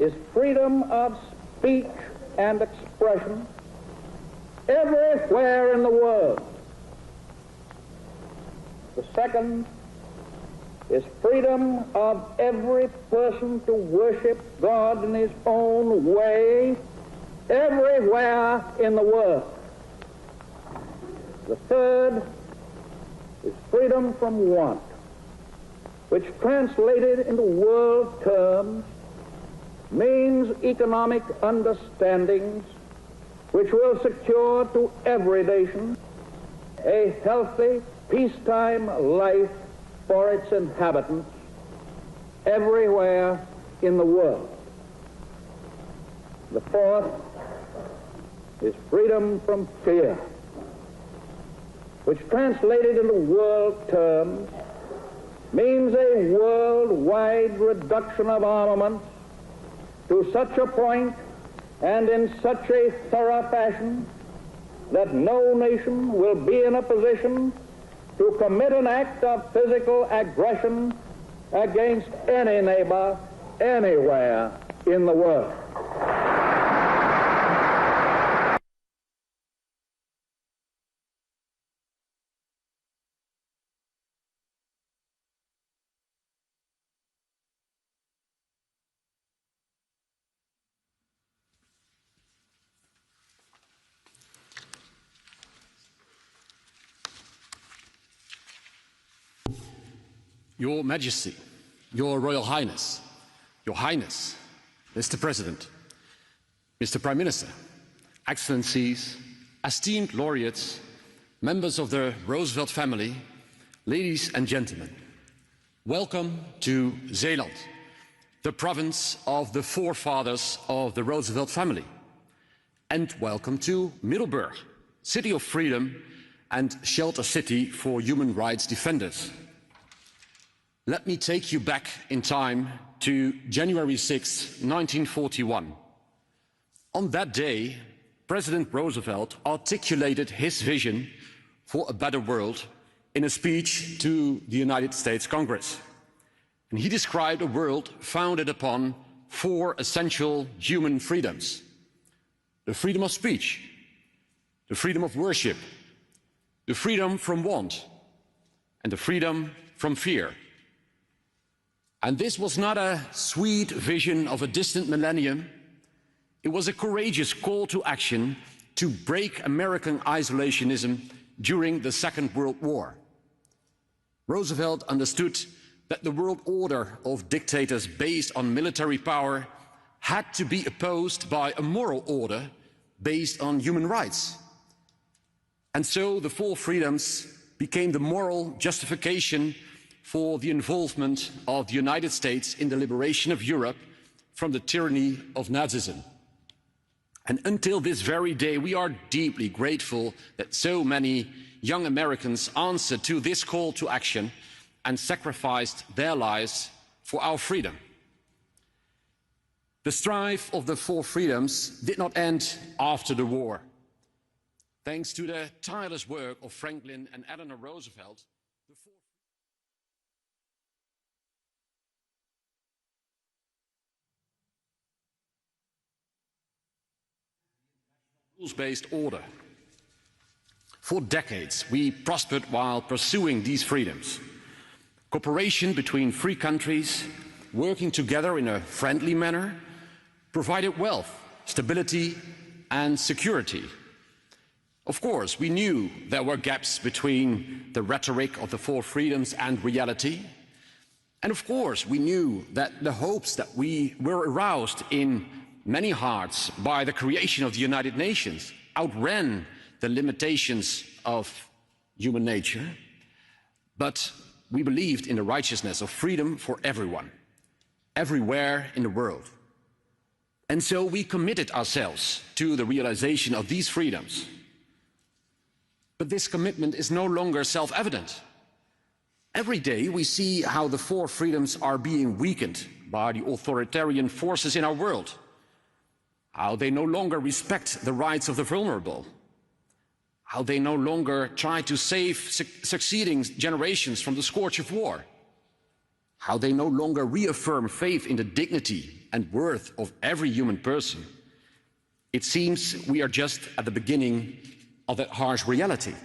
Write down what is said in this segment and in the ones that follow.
is freedom of speech and expression everywhere in the world. The second is freedom of every person to worship God in his own way everywhere in the world. The third is freedom from want, which translated into world terms means economic understandings which will secure to every nation a healthy, peacetime life for its inhabitants everywhere in the world. The fourth is freedom from fear, which translated into world terms means a worldwide reduction of armaments to such a point and in such a thorough fashion that no nation will be in a position to commit an act of physical aggression against any neighbor anywhere in the world. Your Majesty, Your Royal Highness, Your Highness, Mr. President, Mr. Prime Minister, Excellencies, esteemed laureates, members of the Roosevelt family, ladies and gentlemen, welcome to Zeeland, the province of the forefathers of the Roosevelt family, and welcome to Middelburg, city of freedom and shelter city for human rights defenders. Let me take you back in time to January 6, 1941. On that day, President Roosevelt articulated his vision for a better world in a speech to the United States Congress. And he described a world founded upon four essential human freedoms: the freedom of speech, the freedom of worship, the freedom from want, and the freedom from fear. And this was not a sweet vision of a distant millennium. It was a courageous call to action to break American isolationism during the Second World War. Roosevelt understood that the world order of dictators based on military power had to be opposed by a moral order based on human rights. And so the four freedoms became the moral justification for the involvement of the United States in the liberation of Europe from the tyranny of Nazism. And until this very day, we are deeply grateful that so many young Americans answered to this call to action and sacrificed their lives for our freedom. The strife of the four freedoms did not end after the war. Thanks to the tireless work of Franklin and Eleanor Roosevelt, the four rules-based order. For decades, we prospered while pursuing these freedoms. Cooperation between free countries, working together in a friendly manner, provided wealth, stability, and security. Of course, we knew there were gaps between the rhetoric of the four freedoms and reality. And of course, we knew that the hopes that were aroused in many hearts by the creation of the United Nations outran the limitations of human nature. But we believed in the righteousness of freedom for everyone, everywhere in the world. And so we committed ourselves to the realization of these freedoms. But this commitment is no longer self-evident. Every day we see how the four freedoms are being weakened by the authoritarian forces in our world, how they no longer respect the rights of the vulnerable, how they no longer try to save succeeding generations from the scourge of war, how they no longer reaffirm faith in the dignity and worth of every human person, it seems we are just at the beginning of that harsh reality.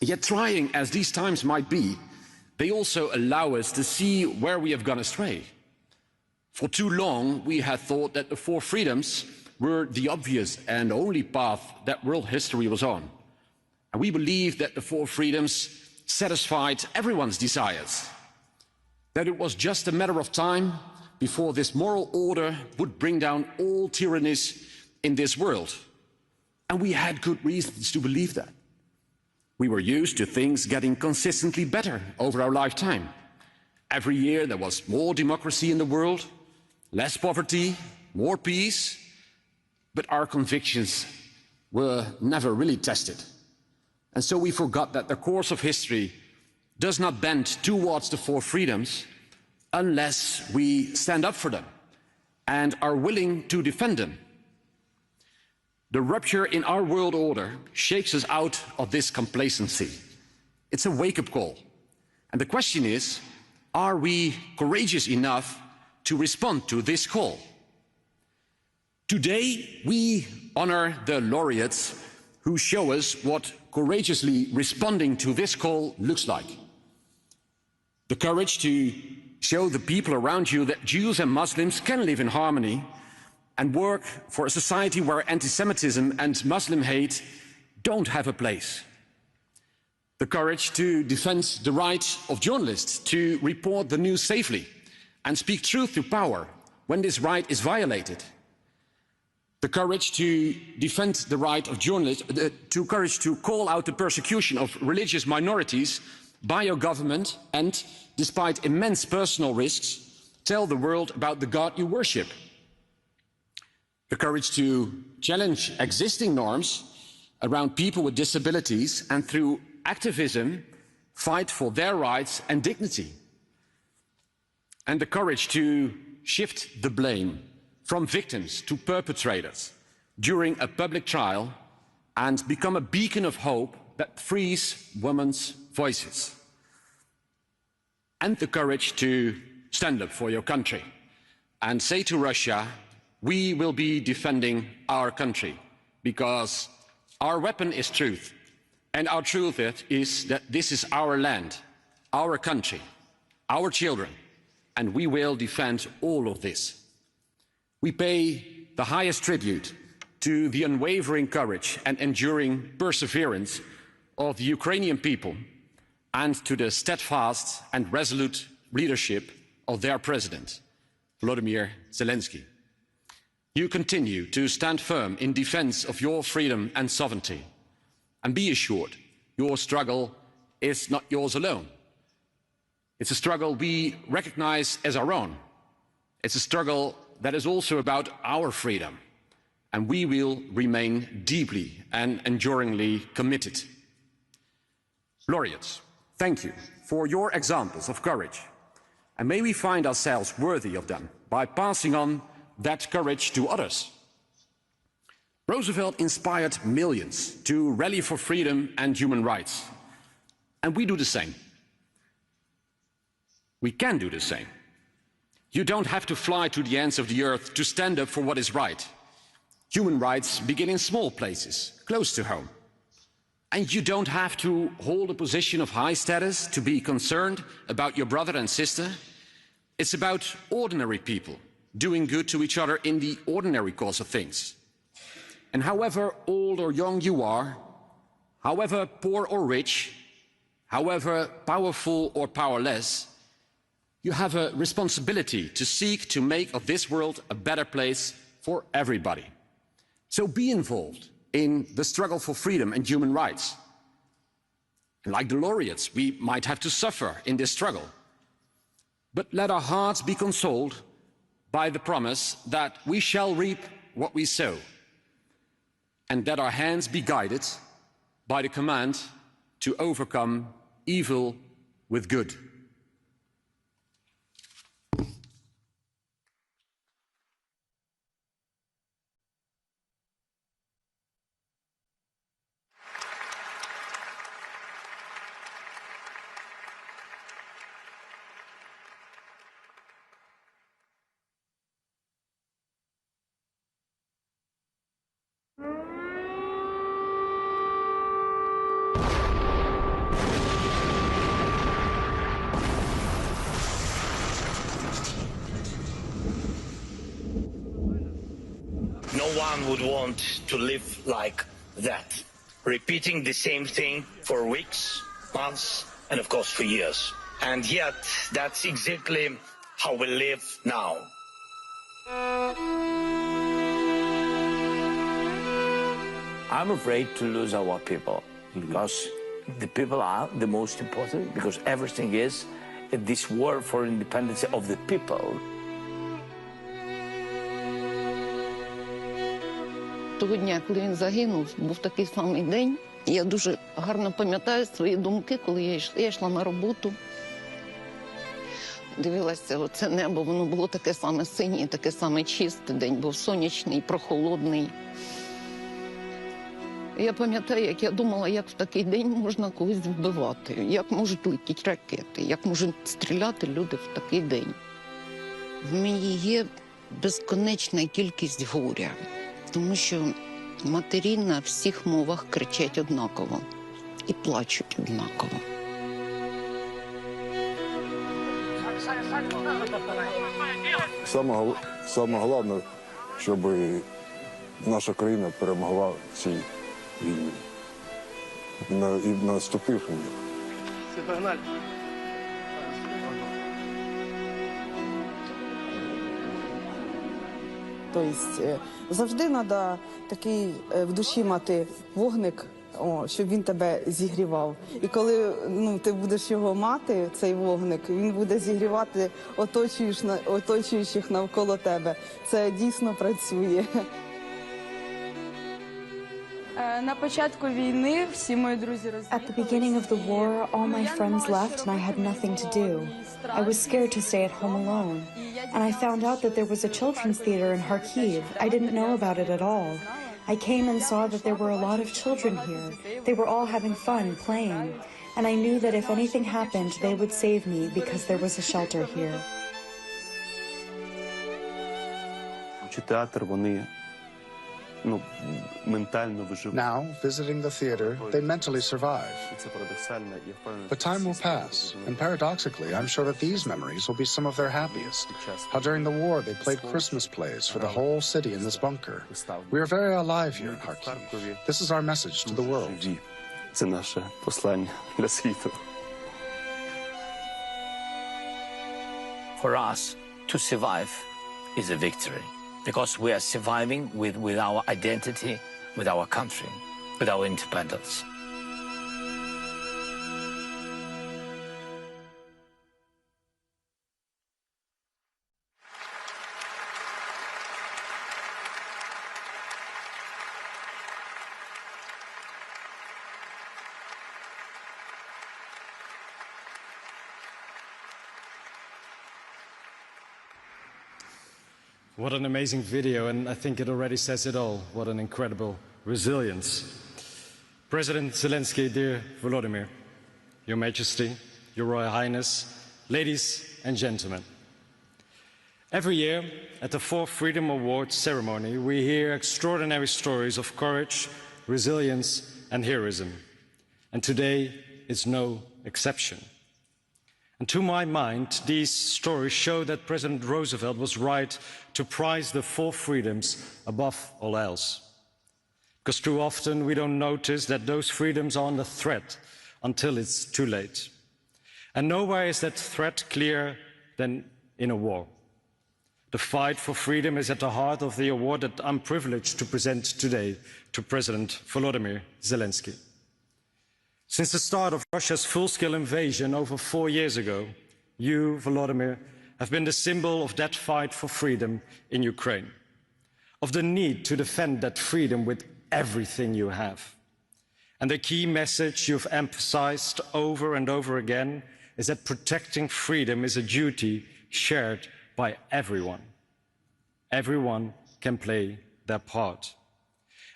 Yet trying as these times might be, they also allow us to see where we have gone astray. For too long, we had thought that the four freedoms were the obvious and only path that world history was on. And we believed that the four freedoms satisfied everyone's desires, that it was just a matter of time before this moral order would bring down all tyrannies in this world. And we had good reasons to believe that. We were used to things getting consistently better over our lifetime. Every year there was more democracy in the world, less poverty, more peace, but our convictions were never really tested. And so we forgot that the course of history does not bend towards the four freedoms unless we stand up for them and are willing to defend them. The rupture in our world order shakes us out of this complacency. It's a wake-up call. And the question is, are we courageous enough to respond to this call? Today, we honor the laureates who show us what courageously responding to this call looks like. The courage to show the people around you that Jews and Muslims can live in harmony and work for a society where anti-Semitism and Muslim hate don't have a place. The courage to defend the right of journalists to report the news safely and speak truth to power when this right is violated. The courage to defend the right of journalists, courage to call out the persecution of religious minorities by your government and, despite immense personal risks, tell the world about the God you worship. The courage to challenge existing norms around people with disabilities and through activism fight for their rights and dignity. And the courage to shift the blame from victims to perpetrators during a public trial and become a beacon of hope that frees women's voices. And the courage to stand up for your country and say to Russia, we will be defending our country because our weapon is truth. And our truth is that this is our land, our country, our children, and we will defend all of this. We pay the highest tribute to the unwavering courage and enduring perseverance of the Ukrainian people and to the steadfast and resolute leadership of their president, Volodymyr Zelensky. You continue to stand firm in defense of your freedom and sovereignty. And be assured, your struggle is not yours alone. It's a struggle we recognize as our own. It's a struggle that is also about our freedom. And we will remain deeply and enduringly committed. Laureates, thank you for your examples of courage. And may we find ourselves worthy of them by passing on that courage to others. Roosevelt inspired millions to rally for freedom and human rights. And we do the same. We can do the same. You don't have to fly to the ends of the earth to stand up for what is right. Human rights begin in small places, close to home. And you don't have to hold a position of high status to be concerned about your brother and sister. It's about ordinary people doing good to each other in the ordinary course of things. And however old or young you are, however poor or rich, however powerful or powerless, you have a responsibility to seek to make of this world a better place for everybody. So be involved in the struggle for freedom and human rights. And like the laureates, we might have to suffer in this struggle. But let our hearts be consoled by the promise that we shall reap what we sow, and that our hands be guided by the command to overcome evil with good. one would want to live like that, repeating the same thing for weeks, months, and of course for years. And yet, that's exactly how we live now. I'm afraid to lose our people, because the people are the most important, because everything is this war for independence of the people. Того дня, коли він загинув, був такий самий день. Я дуже гарно пам'ятаю свої думки, коли я йшла на роботу. Дивилася, оце небо, воно було таке саме синє, таке саме чисте. День був сонячний, прохолодний. Я пам'ятаю, як я думала, як в такий день можна когось вбивати, як можуть летіти ракети, як можуть стріляти люди в такий день. В мені є безконечна кількість горя, тому що матері на всіх мовах кричать однаково і плачуть однаково. Саме головне, щоб наша країна перемогла в цій війні і наступив у них. Тобто завжди треба такий в душі мати вогник, щоб він тебе зігрівав. І коли ти будеш його мати, цей вогник, він буде зігрівати оточуючих навколо тебе. Це дійсно працює. На початку війни всі мої друзі роз'їхали. At the beginning of the war, all my friends left and I had nothing to do. I was scared to stay at home alone. And I found out that there was a children's theater in Kharkiv. I didn't know about it at all. I came and saw that there were a lot of children here. They were all having fun, playing. And I knew that if anything happened, they would save me because there was a shelter here. Театр, вони Now, visiting the theater, they mentally survive. But time will pass, and paradoxically, I'm sure that these memories will be some of their happiest. How during the war they played Christmas plays for the whole city in this bunker. We are very alive here in Kharkiv. This is our message to the world. Це наше послання для світу. For us, to survive is a victory. Because we are surviving with our identity, with our country, with our independence. What an amazing video, and I think it already says it all. What an incredible resilience. President Zelensky, dear Volodymyr, Your Majesty, Your Royal Highness, ladies and gentlemen. Every year at the 4th Freedom Awards ceremony, we hear extraordinary stories of courage, resilience, and heroism. And today is no exception. And to my mind, these stories show that President Roosevelt was right to prize the 4 freedoms above all else. Because too often we don't notice that those freedoms are under threat until it's too late. And nowhere is that threat clearer than in a war. The fight for freedom is at the heart of the award that I'm privileged to present today to President Volodymyr Zelensky. Since the start of Russia's full-scale invasion over 4 years ago, you, Volodymyr, have been the symbol of that fight for freedom in Ukraine, of the need to defend that freedom with everything you have. And the key message you've emphasized over and over again is that protecting freedom is a duty shared by everyone. Everyone can play their part.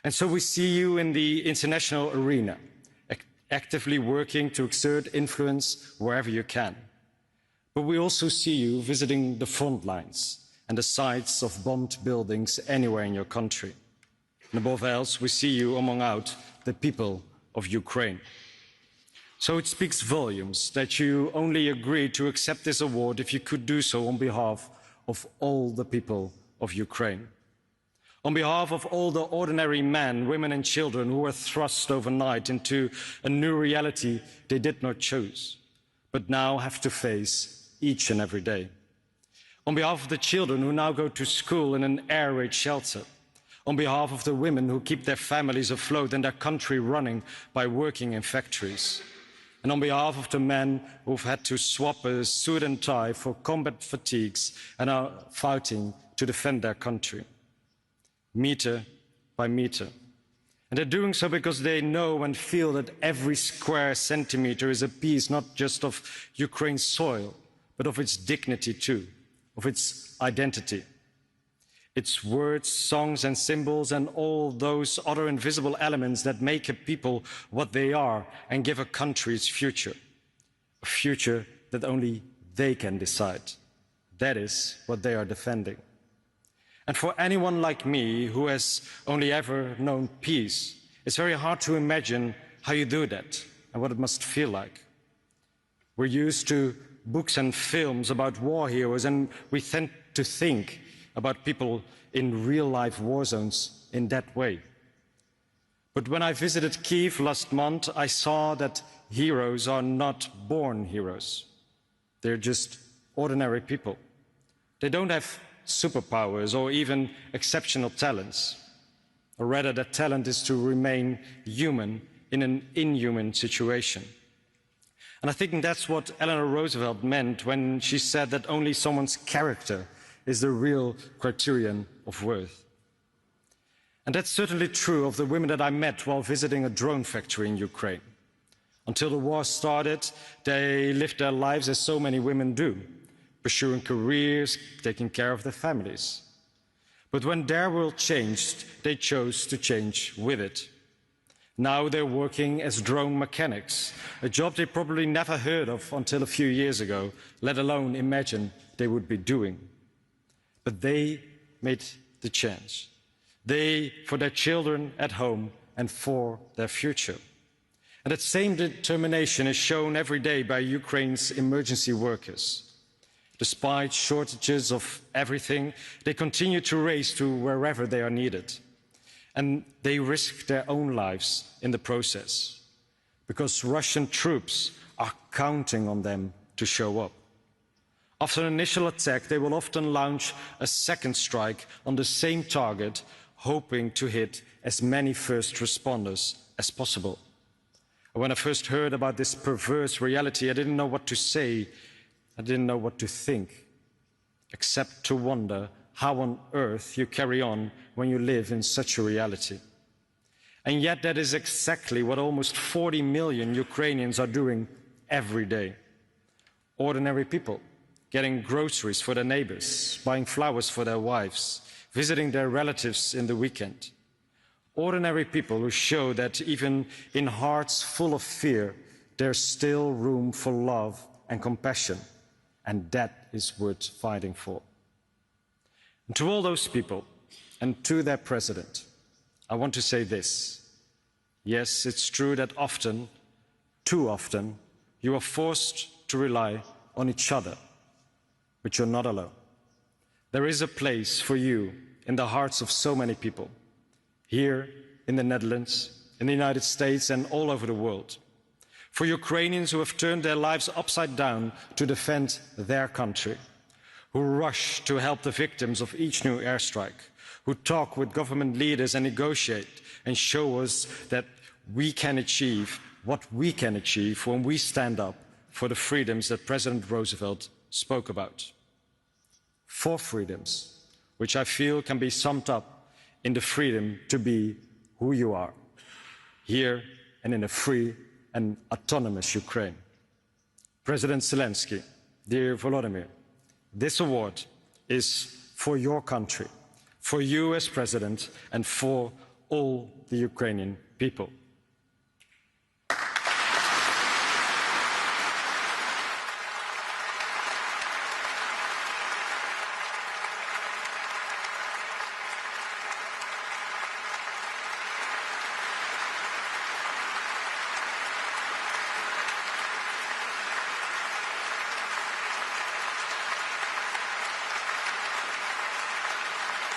And so we see you in the international arena, actively working to exert influence wherever you can. But we also see you visiting the front lines and the sites of bombed buildings anywhere in your country. And above else, we see you among out the people of Ukraine. So it speaks volumes that you only agreed to accept this award if you could do so on behalf of all the people of Ukraine. On behalf of all the ordinary men, women and children who were thrust overnight into a new reality they did not choose, but now have to face each and every day. On behalf of the children who now go to school in an air raid shelter. On behalf of the women who keep their families afloat and their country running by working in factories. And on behalf of the men who've had to swap a suit and tie for combat fatigues and are fighting to defend their country. Meter by meter. And they're doing so because they know and feel that every square centimeter is a piece not just of Ukraine's soil, but of its dignity too, of its identity. Its words, songs and symbols and all those other invisible elements that make a people what they are and give a country its future. A future that only they can decide. That is what they are defending. And for anyone like me who has only ever known peace, it's very hard to imagine how you do that and what it must feel like. We're used to books and films about war heroes, and we tend to think about people in real-life war zones in that way. But when I visited Kyiv last month, I saw that heroes are not born heroes. They're just ordinary people. They don't have superpowers or even exceptional talents, or rather that talent is to remain human in an inhuman situation. And I think that's what Eleanor Roosevelt meant when she said that only someone's character is the real criterion of worth. And that's certainly true of the women that I met while visiting a drone factory in Ukraine. Until the war started, they lived their lives as so many women do, pursuing careers, taking care of their families. But when their world changed, they chose to change with it. Now they're working as drone mechanics, a job they probably never heard of until a few years ago, let alone imagine they would be doing. But they made the change. They, for their children at home and for their future. And that same determination is shown every day by Ukraine's emergency workers. Despite shortages of everything, they continue to race to wherever they are needed. And they risk their own lives in the process, because Russian troops are counting on them to show up. After an initial attack, they will often launch a second strike on the same target, hoping to hit as many first responders as possible. When I first heard about this perverse reality, I didn't know what to say. I didn't know what to think, except to wonder how on earth you carry on when you live in such a reality. And yet that is exactly what almost 40 million Ukrainians are doing every day. Ordinary people, getting groceries for their neighbors, buying flowers for their wives, visiting their relatives in the weekend. Ordinary people who show that even in hearts full of fear, there's still room for love and compassion. And that is worth fighting for. And to all those people, and to their president, I want to say this. Yes, it's true that often, too often, you are forced to rely on each other, but you're not alone. There is a place for you in the hearts of so many people, here in the Netherlands, in the United States, and all over the world. For Ukrainians who have turned their lives upside down to defend their country, who rush to help the victims of each new airstrike, who talk with government leaders and negotiate and show us that we can achieve what we can achieve when we stand up for the freedoms that President Roosevelt spoke about. 4 freedoms, which I feel can be summed up in the freedom to be who you are, here and in a free and autonomous Ukraine. President Zelensky, dear Volodymyr, this award is for your country, for you as president, and for all the Ukrainian people.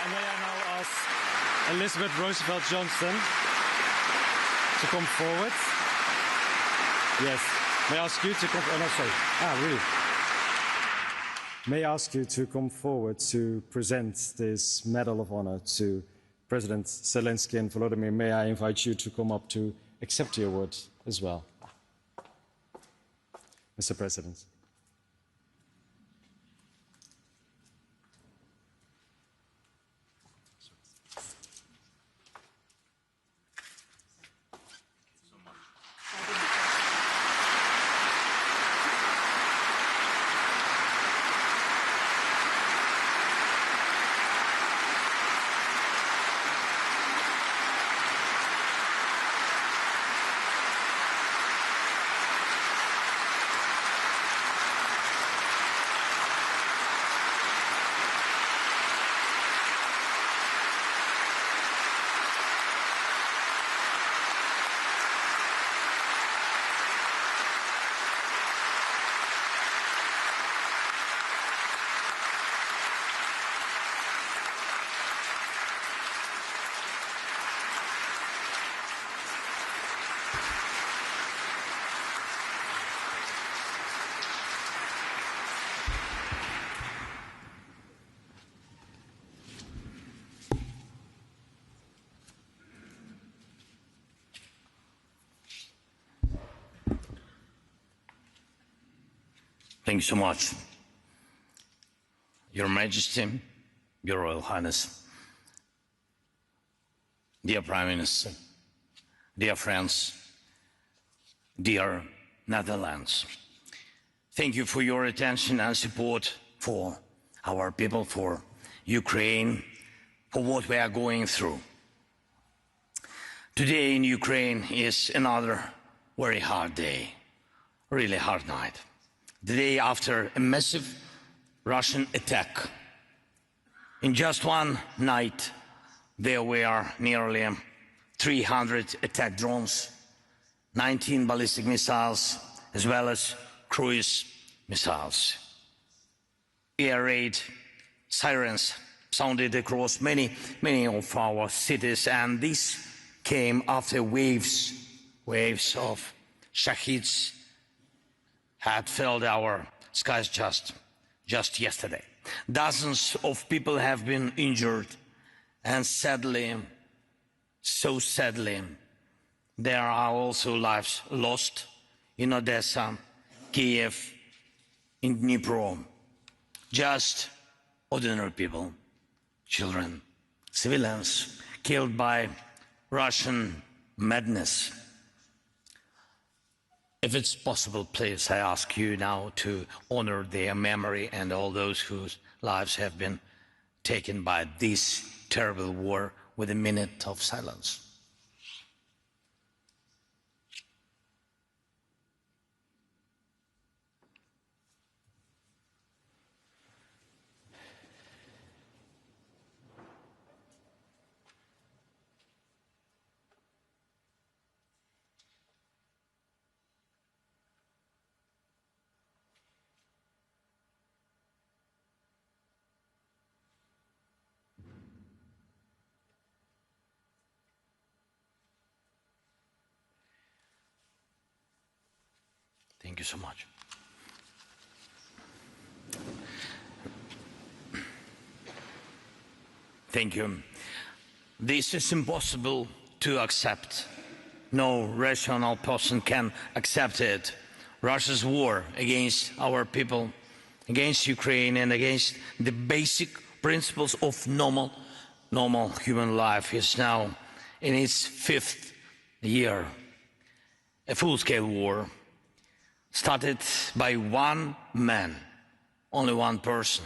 And may I now ask Elizabeth Roosevelt Johnson to come forward. Yes. May I ask you to come? Oh, no, sorry. Really? May I ask you to come forward to present this Medal of Honor to President Zelensky and Volodymyr? May I invite you to come up to accept the award as well, Mr. President? Thank you so much. Your Majesty, Your Royal Highness, dear Prime Minister, dear friends, dear Netherlands, thank you for your attention and support for our people, for Ukraine, for what we are going through. Today in Ukraine is another very hard day, really hard night. The day after a massive Russian attack. In just one night, there were nearly 300 attack drones, 19 ballistic missiles, as well as cruise missiles. Air raid sirens sounded across many of our cities, and this came after waves of shaheeds had filled our skies just yesterday. Dozens of people have been injured, and sadly, so sadly, there are also lives lost in Odessa, Kiev, in Dnipro. Just ordinary people, children, civilians killed by Russian madness. If it's possible, please, I ask you now to honor their memory and all those whose lives have been taken by this terrible war with a minute of silence. Thank you so much. Thank you. This is impossible to accept. No rational person can accept it. Russia's war against our people, against Ukraine, and against the basic principles of normal human life is now in its 5th year. A full-scale war started by one man, only one person,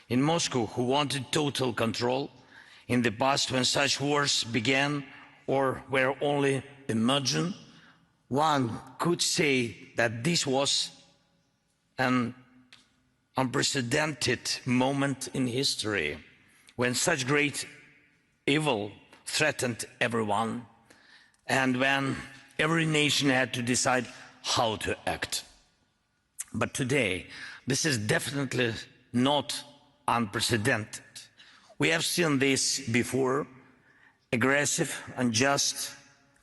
in Moscow, who wanted total control. In the past, when such wars began or were only imagined, one could say that this was an unprecedented moment in history, when such great evil threatened everyone, and when every nation had to decide how to act. But today, this is definitely not unprecedented. We have seen this before. aggressive, unjust,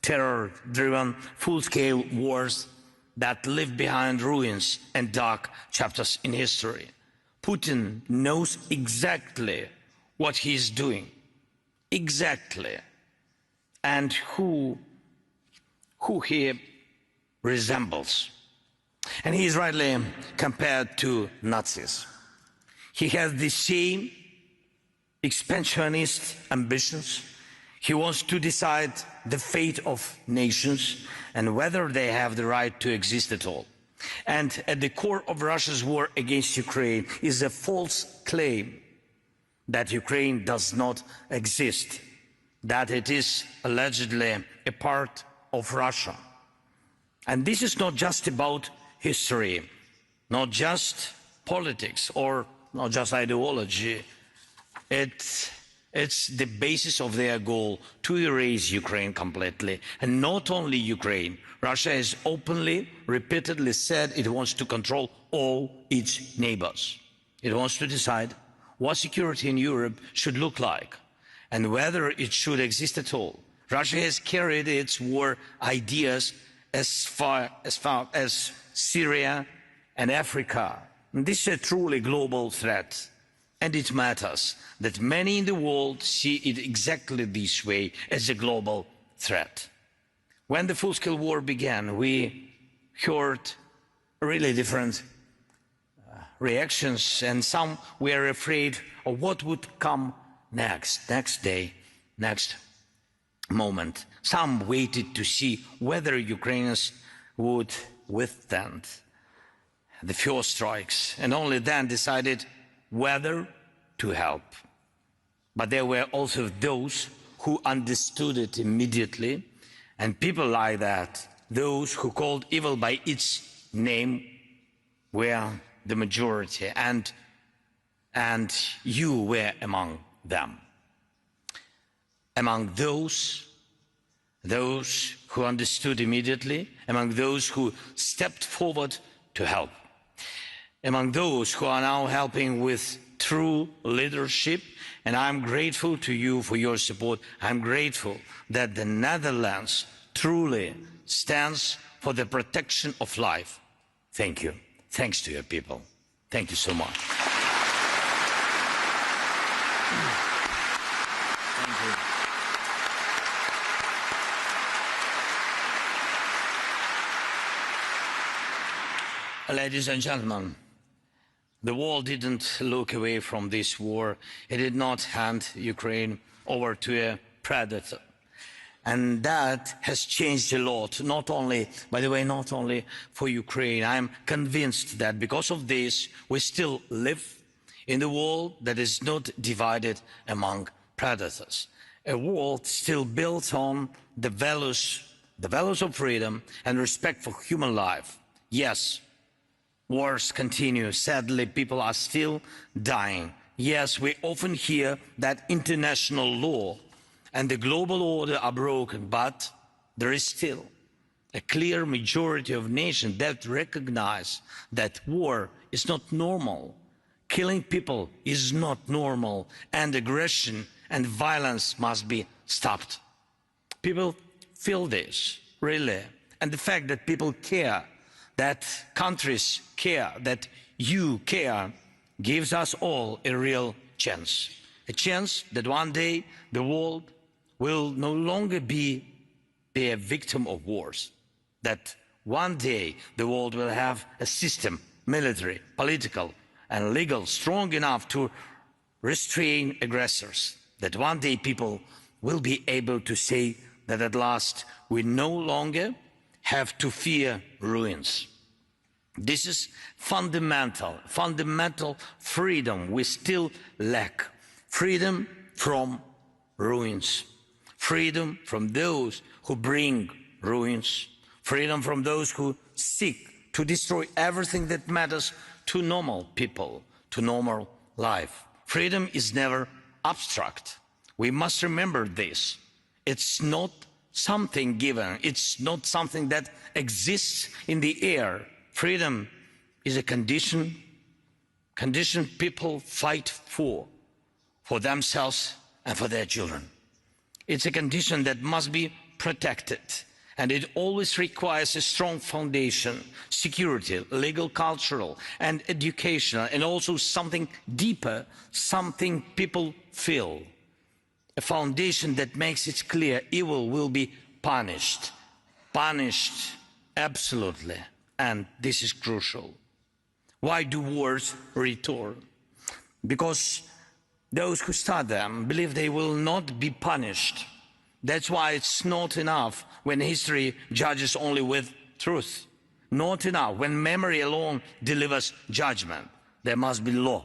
terror-driven, full-scale wars that leave behind ruins and dark chapters in history. Putin knows exactly what he is doing, exactly, and who he resembles. And he is rightly compared to Nazis. He has the same expansionist ambitions. He wants to decide the fate of nations and whether they have the right to exist at all. And at the core of Russia's war against Ukraine is a false claim that Ukraine does not exist, that it is allegedly a part of Russia. And this is not just about history, not just politics, or not just ideology. It's the basis of their goal to erase Ukraine completely. And not only Ukraine. Russia has openly, repeatedly said it wants to control all its neighbors. It wants to decide what security in Europe should look like and whether it should exist at all. Russia has carried its war ideas as far as Syria and Africa. And this is a truly global threat. And it matters that many in the world see it exactly this way, as a global threat. When the full-scale war began, we heard really different reactions, and some were afraid of what would come next day, next moment. Some waited to see whether Ukrainians would withstand the first strikes, and only then decided whether to help. But there were also those who understood it immediately, and people like that, those who called evil by its name, were the majority, and you were among them. Among those who understood immediately, among those who stepped forward to help, among those who are now helping with true leadership, and I'm grateful to you for your support. I'm grateful that the Netherlands truly stands for the protection of life. Thank you. Thanks to your people. Thank you so much. Thank you. Ladies and gentlemen, the world didn't look away from this war. It did not hand Ukraine over to a predator. And that has changed a lot, not only, by the way, not only for Ukraine. I'm convinced that because of this, we still live in a world that is not divided among predators. A world still built on the values of freedom and respect for human life. Yes, wars continue. Sadly, people are still dying. Yes, we often hear that international law and the global order are broken, but there is still a clear majority of nations that recognize that war is not normal, killing people is not normal, and aggression and violence must be stopped. People feel this, really, and the fact that people care, that countries care, that you care, gives us all a real chance. A chance that one day the world will no longer be a victim of wars. That one day the world will have a system, military, political and legal, strong enough to restrain aggressors. That one day people will be able to say that at last we no longer have to fear ruins. This is fundamental freedom we still lack. Freedom from ruins. Freedom from those who bring ruins. Freedom from those who seek to destroy everything that matters to normal people, to normal life. Freedom is never abstract. We must remember this. It's not something given. It's not something that exists in the air. Freedom is a condition people fight for themselves and for their children. It's a condition that must be protected. And it always requires a strong foundation, security, legal, cultural, and educational, and also something deeper, something people feel. A foundation that makes it clear evil will be punished. Punished, absolutely. And this is crucial. Why do wars return? Because those who start them believe they will not be punished. That's why it's not enough when history judges only with truth. Not enough when memory alone delivers judgment. There must be law.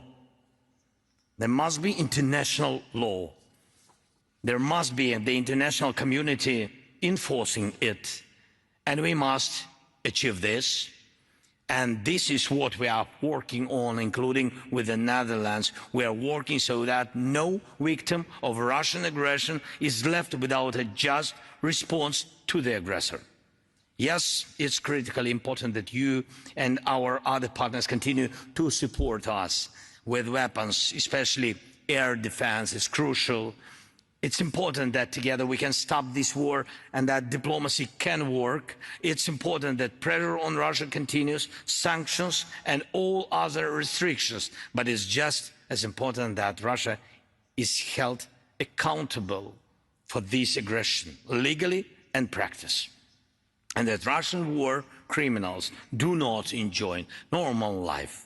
There must be international law. There must be the international community enforcing it. And we must achieve this. And this is what we are working on, including with the Netherlands. We are working so that no victim of Russian aggression is left without a just response to the aggressor. Yes, it's critically important that you and our other partners continue to support us with weapons, especially air defense is crucial. It's important that together we can stop this war and that diplomacy can work. It's important that pressure on Russia continues, sanctions and all other restrictions. But it's just as important that Russia is held accountable for this aggression, legally and practice. And that Russian war criminals do not enjoy normal life,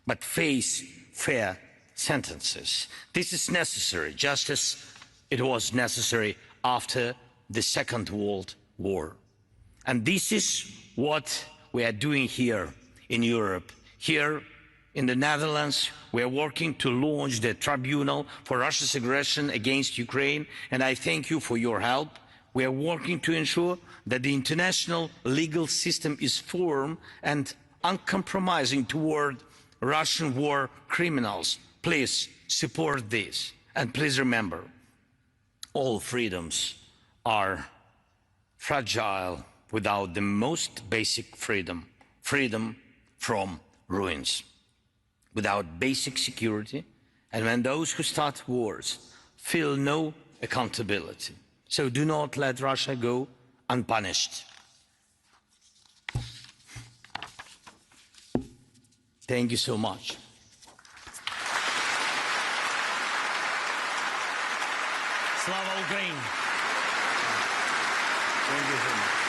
but face fair sentences. This is necessary, just as it was necessary after the Second World War. And this is what we are doing here in Europe. Here in the Netherlands, we are working to launch the tribunal for Russia's aggression against Ukraine, and I thank you for your help. We are working to ensure that the international legal system is firm and uncompromising toward Russian war criminals. Please support this. And please remember, all freedoms are fragile without the most basic freedom, freedom from ruins. Without basic security, and when those who start wars feel no accountability. So do not let Russia go unpunished. Thank you so much. Slava Ukraine! Thank you so much.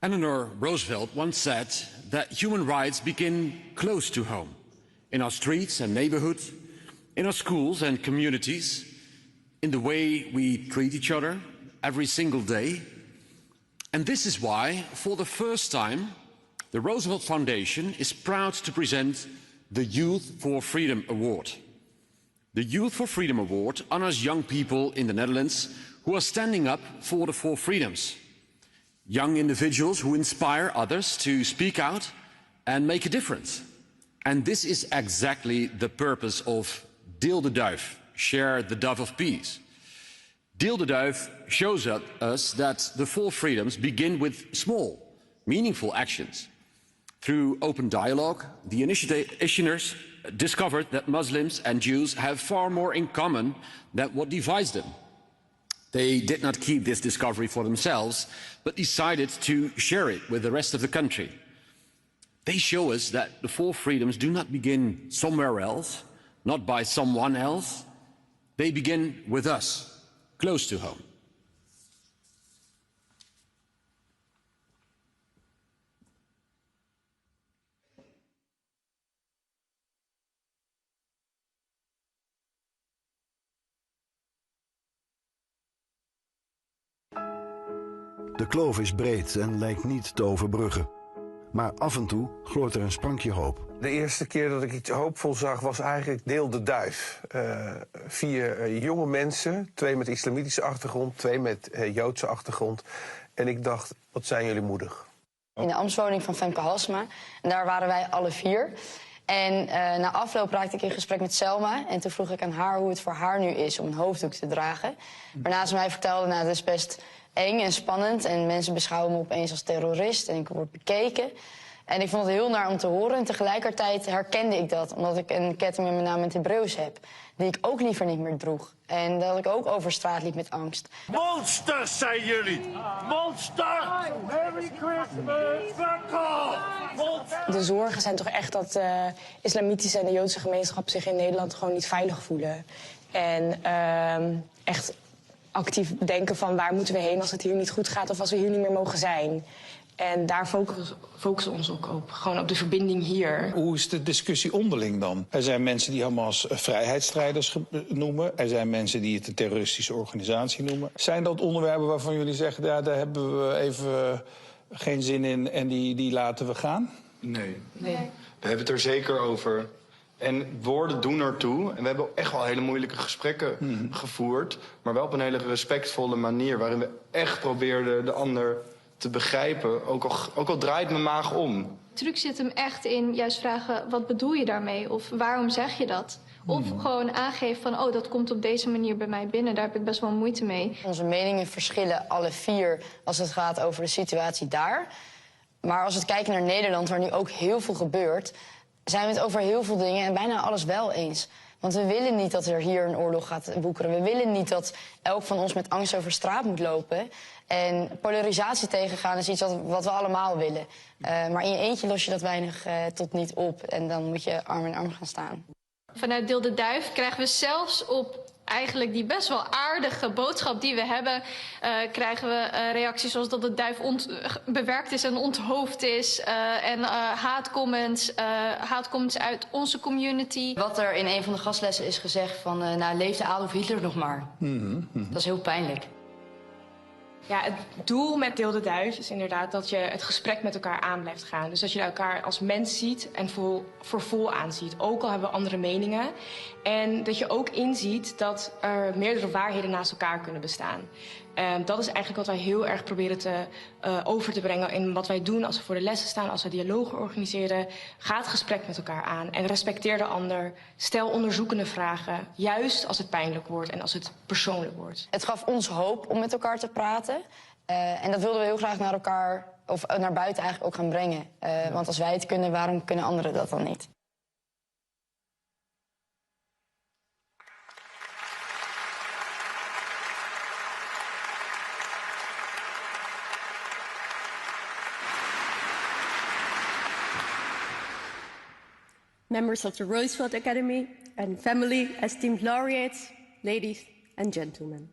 Eleanor Roosevelt once said that human rights begin close to home, in our streets and neighborhoods, in our schools and communities, in the way we treat each other every single day. And this is why, for the first time, the Roosevelt Foundation is proud to present the Youth for Freedom Award. The Youth for Freedom Award honors young people in the Netherlands who are standing up for the four freedoms. Young individuals who inspire others to speak out and make a difference. And this is exactly the purpose of Deel de Duif, Share the Dove of Peace. Deel de Duif shows us that the four freedoms begin with small, meaningful actions. Through open dialogue, the initiators discovered that Muslims and Jews have far more in common than what divides them. They did not keep this discovery for themselves, but decided to share it with the rest of the country. They show us that the four freedoms do not begin somewhere else, not by someone else. They begin with us, close to home. De kloof is breed en lijkt niet te overbruggen. Maar af en toe gloort er een sprankje hoop. De eerste keer dat ik iets hoopvol zag was eigenlijk Deel de Duif. 4 jonge mensen, 2 met islamitische achtergrond, 2 met Joodse achtergrond. En ik dacht, wat zijn jullie moedig. In de ambtswoning van Femke Halsema. En daar waren wij alle 4. En na afloop raakte ik in gesprek met Selma. En toen vroeg ik aan haar hoe het voor haar nu is om een hoofddoek te dragen. Waarna ze mij vertelde, nou, het is best eng en spannend. En mensen beschouwen me opeens als terrorist. En ik word bekeken. En ik vond het heel naar om te horen. En tegelijkertijd herkende ik dat. Omdat ik een ketting met mijn naam in het Hebreeuws heb. Die ik ook liever niet meer droeg. En dat ik ook over straat liep met angst. Monsters zijn jullie! Monster! Merry Christmas! Fuck off! De zorgen zijn toch echt dat de islamitische en de Joodse gemeenschap zich in Nederland gewoon niet veilig voelen. En echt actief denken van waar moeten we heen als het hier niet goed gaat of als we hier niet meer mogen zijn. En daar focussen we ons ook op. Gewoon op de verbinding hier. Hoe is de discussie onderling dan? Er zijn mensen die Hamas vrijheidsstrijders noemen. Er zijn mensen die het een terroristische organisatie noemen. Zijn dat onderwerpen waarvan jullie zeggen, ja, daar hebben we even geen zin in en die laten we gaan? Nee. We hebben het er zeker over. En woorden doen ertoe. En we hebben echt wel hele moeilijke gesprekken gevoerd. Maar wel op een hele respectvolle manier. Waarin we echt probeerden de ander te begrijpen. Ook al draait mijn maag om. De truc zit hem echt in juist vragen, wat bedoel je daarmee? Of waarom zeg je dat? Of gewoon aangeven van, oh, dat komt op deze manier bij mij binnen. Daar heb ik best wel moeite mee. Onze meningen verschillen alle vier als het gaat over de situatie daar. Maar als we kijken naar Nederland, waar nu ook heel veel gebeurt, zijn we het over heel veel dingen en bijna alles wel eens. Want we willen niet dat er hier een oorlog gaat woekeren. We willen niet dat elk van ons met angst over straat moet lopen. En polarisatie tegengaan is iets wat we allemaal willen. Maar in je eentje los je dat weinig tot niet op. En dan moet je arm in arm gaan staan. Vanuit Deel de Duif krijgen we zelfs op eigenlijk die best wel aardige boodschap die we hebben, krijgen we reacties zoals dat de duif bewerkt is en onthoofd is. En haatcomments uit onze community. Wat er in een van de gastlessen is gezegd van, nou, leefde Adolf Hitler nog maar. Dat is heel pijnlijk. Ja, het doel met Deel de Duif is inderdaad dat je het gesprek met elkaar aan blijft gaan. Dus dat je elkaar als mens ziet en voor vol aanziet. Ook al hebben we andere meningen. En dat je ook inziet dat er meerdere waarheden naast elkaar kunnen bestaan. Dat is eigenlijk wat wij heel erg proberen over te brengen in wat wij doen als we voor de lessen staan, als we dialogen organiseren. Ga het gesprek met elkaar aan en respecteer de ander. Stel onderzoekende vragen, juist als het pijnlijk wordt en als het persoonlijk wordt. Het gaf ons hoop om met elkaar te praten. En dat wilden we heel graag naar elkaar, of naar buiten eigenlijk ook gaan brengen. Want als wij het kunnen, waarom kunnen anderen dat dan niet? Members of the Roosevelt Academy and family, esteemed laureates, ladies and gentlemen.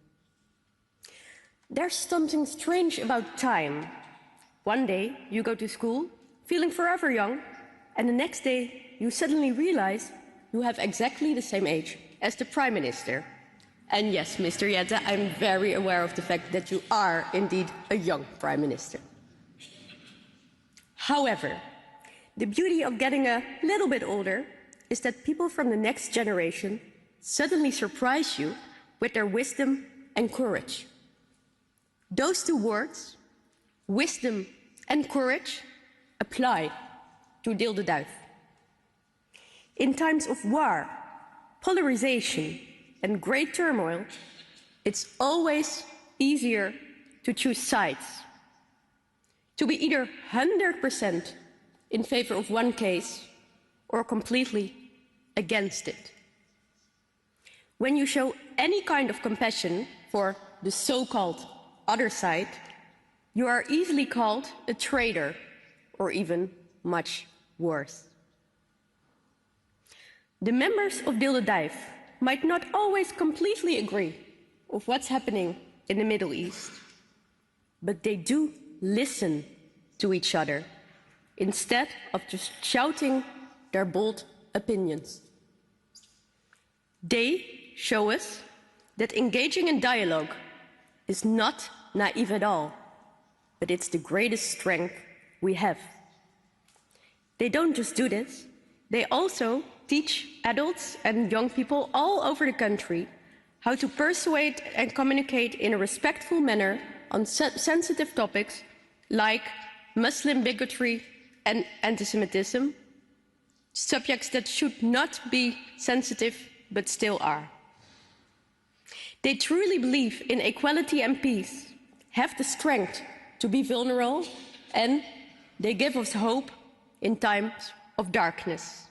There's something strange about time. One day you go to school, feeling forever young, and the next day you suddenly realize you have exactly the same age as the Prime Minister. And yes, Mr. Yette, I'm very aware of the fact that you are indeed a young Prime Minister. However, the beauty of getting a little bit older is that people from the next generation suddenly surprise you with their wisdom and courage. Those two words, wisdom and courage, apply to Deel de Duif. In times of war, polarization and great turmoil, it's always easier to choose sides. To be either 100% in favor of one case or completely against it. When you show any kind of compassion for the so-called other side, you are easily called a traitor or even much worse. The members of Deel de Duif might not always completely agree of what's happening in the Middle East, but they do listen to each other instead of just shouting their bold opinions. They show us that engaging in dialogue is not naive at all, but it's the greatest strength we have. They don't just do this, they also teach adults and young people all over the country how to persuade and communicate in a respectful manner on sensitive topics like Muslim bigotry and anti-Semitism, subjects that should not be sensitive but still are. They truly believe in equality and peace, have the strength to be vulnerable, and they give us hope in times of darkness.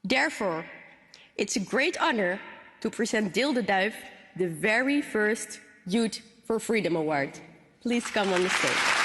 Therefore, it's a great honor to present Deel de Duif the very first Youth for Freedom Award. Please come on the stage.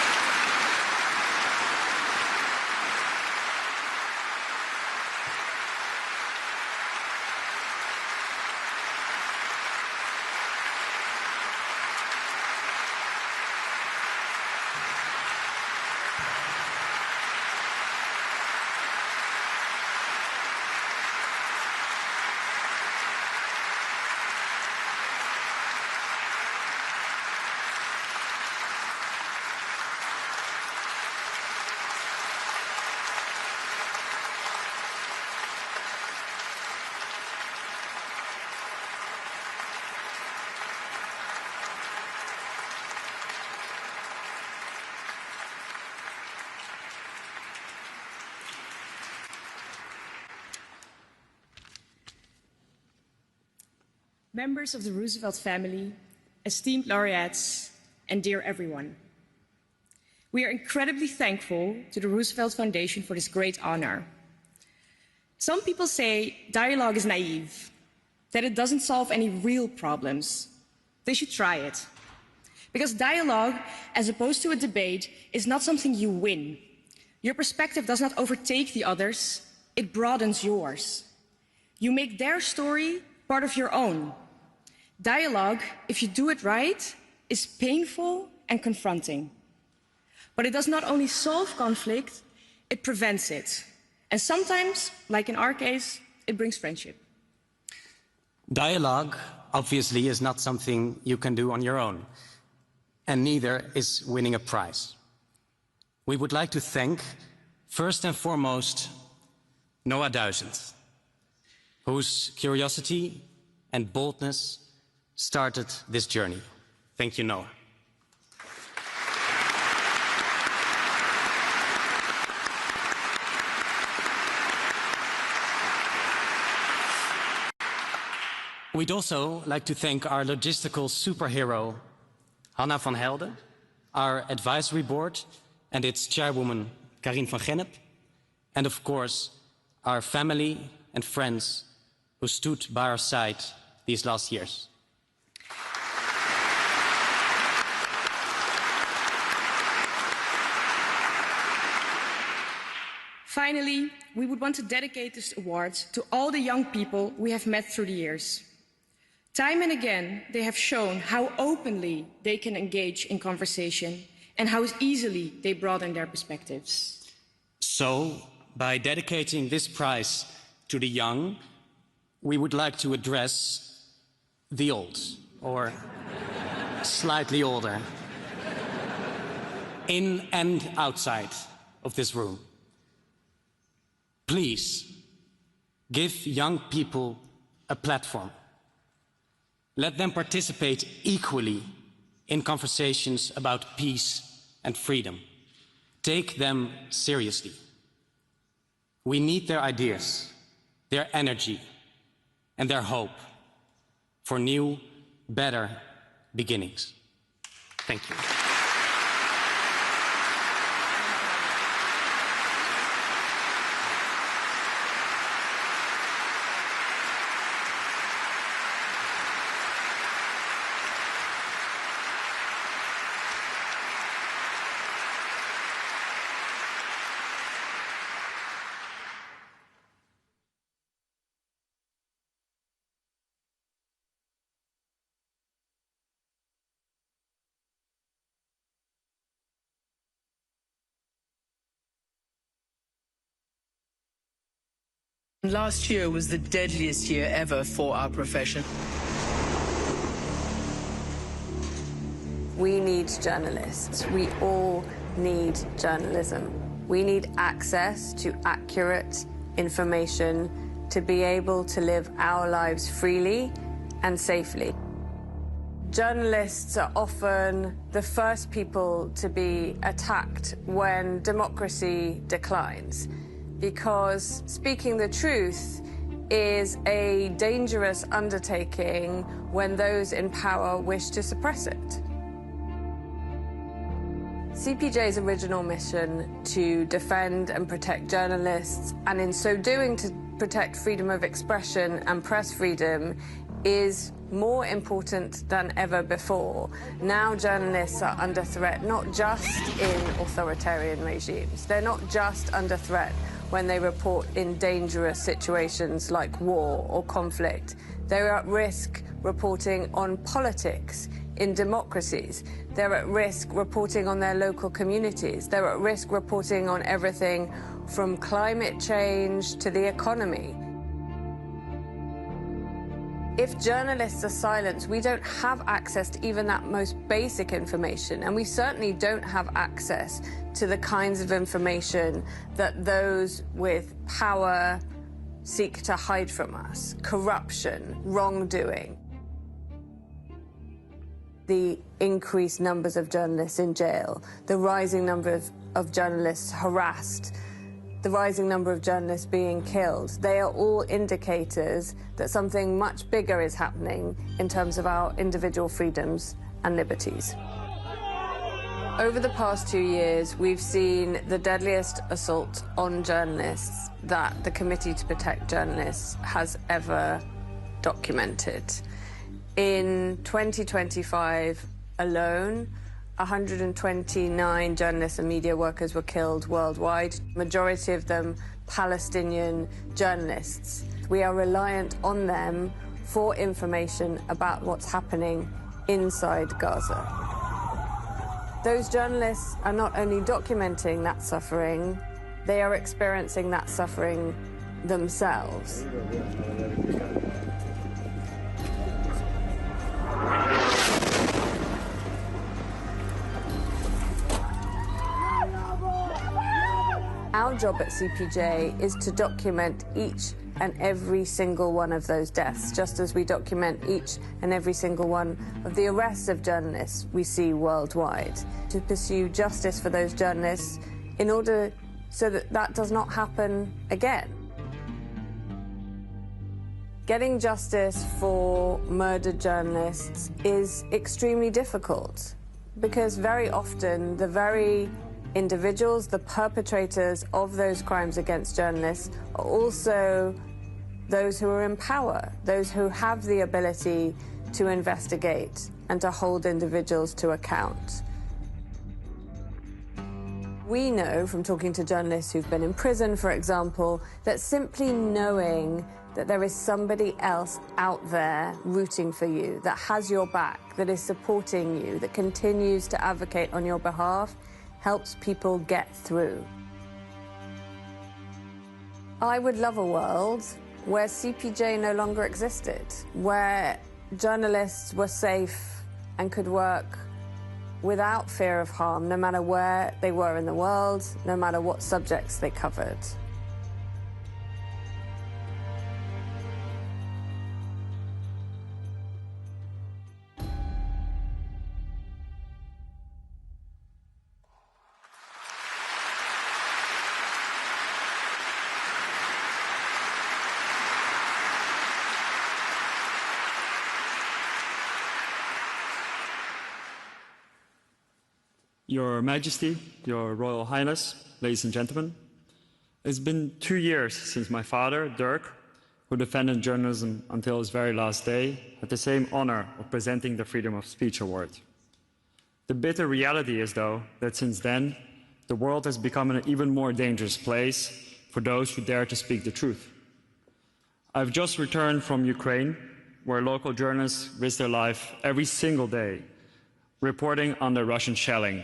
Members of the Roosevelt family, esteemed laureates, and dear everyone. We are incredibly thankful to the Roosevelt Foundation for this great honor. Some people say dialogue is naive, that it doesn't solve any real problems. They should try it. Because dialogue, as opposed to a debate, is not something you win. Your perspective does not overtake the others, it broadens yours. You make their story part of your own. Dialogue, if you do it right, is painful and confronting. But it does not only solve conflict, it prevents it. And sometimes, like in our case, it brings friendship. Dialogue, obviously, is not something you can do on your own. And neither is winning a prize. We would like to thank, first and foremost, Noah Duizend, whose curiosity and boldness started this journey. Thank you, Noah. We'd also like to thank our logistical superhero, Hanna van Helden, our advisory board and its chairwoman, Karin van Gennep, and of course, our family and friends who stood by our side these last years. Finally, we would want to dedicate this award to all the young people we have met through the years. Time and again, they have shown how openly they can engage in conversation and how easily they broaden their perspectives. So, by dedicating this prize to the young, we would like to address the old, or slightly older, in and outside of this room. Please, give young people a platform. Let them participate equally in conversations about peace and freedom. Take them seriously. We need their ideas, their energy, and their hope for new, better beginnings. Thank you. Last year was the deadliest year ever for our profession. We need journalists. We all need journalism. We need access to accurate information to be able to live our lives freely and safely. Journalists are often the first people to be attacked when democracy declines, because speaking the truth is a dangerous undertaking when those in power wish to suppress it. CPJ's original mission to defend and protect journalists, and in so doing to protect freedom of expression and press freedom, is more important than ever before. Now journalists are under threat, not just in authoritarian regimes. They're not just under threat when they report in dangerous situations like war or conflict. They're at risk reporting on politics in democracies. They're at risk reporting on their local communities. They're at risk reporting on everything from climate change to the economy. If journalists are silenced, we don't have access to even that most basic information, and we certainly don't have access to the kinds of information that those with power seek to hide from us. Corruption, wrongdoing. The increased numbers of journalists in jail, the rising number of journalists harassed, the rising number of journalists being killed. They are all indicators that something much bigger is happening in terms of our individual freedoms and liberties. Over the past 2 years, we've seen the deadliest assault on journalists that the Committee to Protect Journalists has ever documented. In 2025 alone, 129 journalists and media workers were killed worldwide, majority of them Palestinian journalists. We are reliant on them for information about what's happening inside Gaza. Those journalists are not only documenting that suffering, they are experiencing that suffering themselves. Our job at CPJ is to document each and every single one of those deaths, just as we document each and every single one of the arrests of journalists we see worldwide, to pursue justice for those journalists in order so that that does not happen again. Getting justice for murdered journalists is extremely difficult because very often the very individuals, the perpetrators of those crimes against journalists, are also those who are in power, those who have the ability to investigate and to hold individuals to account. We know from talking to journalists who've been in prison, for example, that simply knowing that there is somebody else out there rooting for you, that has your back, that is supporting you, that continues to advocate on your behalf, helps people get through. I would love a world where CPJ no longer existed, where journalists were safe and could work without fear of harm, no matter where they were in the world, no matter what subjects they covered. Your Majesty, Your Royal Highness, ladies and gentlemen, it's been 2 years since my father, Dirk, who defended journalism until his very last day, had the same honor of presenting the Freedom of Speech Award. The bitter reality is, though, that since then, the world has become an even more dangerous place for those who dare to speak the truth. I've just returned from Ukraine, where local journalists risk their life every single day, reporting on the Russian shelling.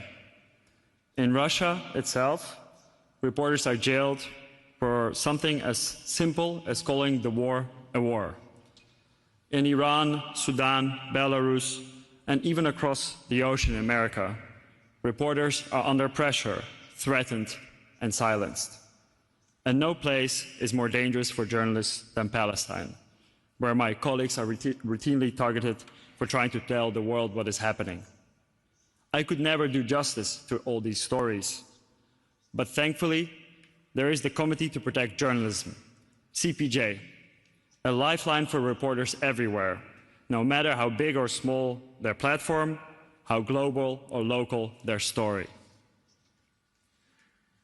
In Russia itself, reporters are jailed for something as simple as calling the war a war. In Iran, Sudan, Belarus, and even across the ocean in America, reporters are under pressure, threatened, and silenced. And no place is more dangerous for journalists than Palestine, where my colleagues are routinely targeted for trying to tell the world what is happening. I could never do justice to all these stories, but thankfully, there is the Committee to Protect Journalism, CPJ, a lifeline for reporters everywhere, no matter how big or small their platform, how global or local their story.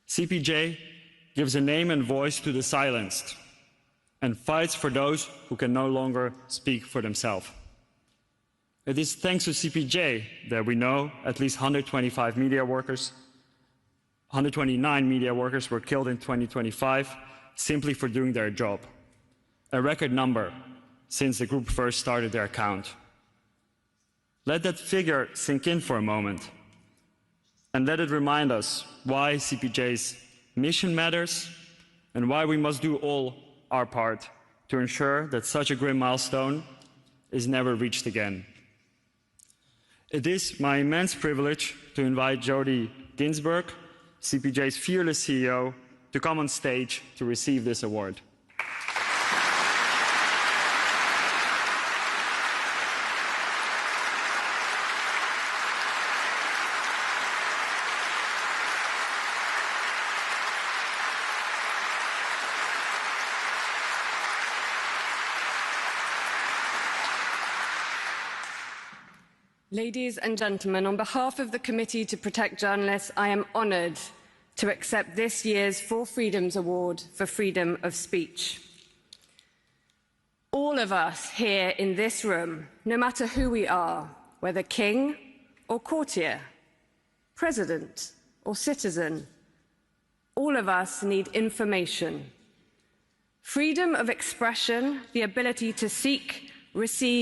CPJ gives a name and voice to the silenced and fights for those who can no longer speak for themselves. It is thanks to CPJ that we know at least 129 media workers were killed in 2025 simply for doing their job, a record number since the group first started their count. Let that figure sink in for a moment, and let it remind us why CPJ's mission matters and why we must do all our part to ensure that such a grim milestone is never reached again. It is my immense privilege to invite Jody Ginsburg, CPJ's fearless CEO, to come on stage to receive this award. Ladies and gentlemen, on behalf of the Committee to Protect Journalists, I am honoured to accept this year's Four Freedoms Award for freedom of speech. All of us here in this room, no matter who we are, whether king or courtier, president or citizen, all of us need information. Freedom of expression, the ability to seek, receive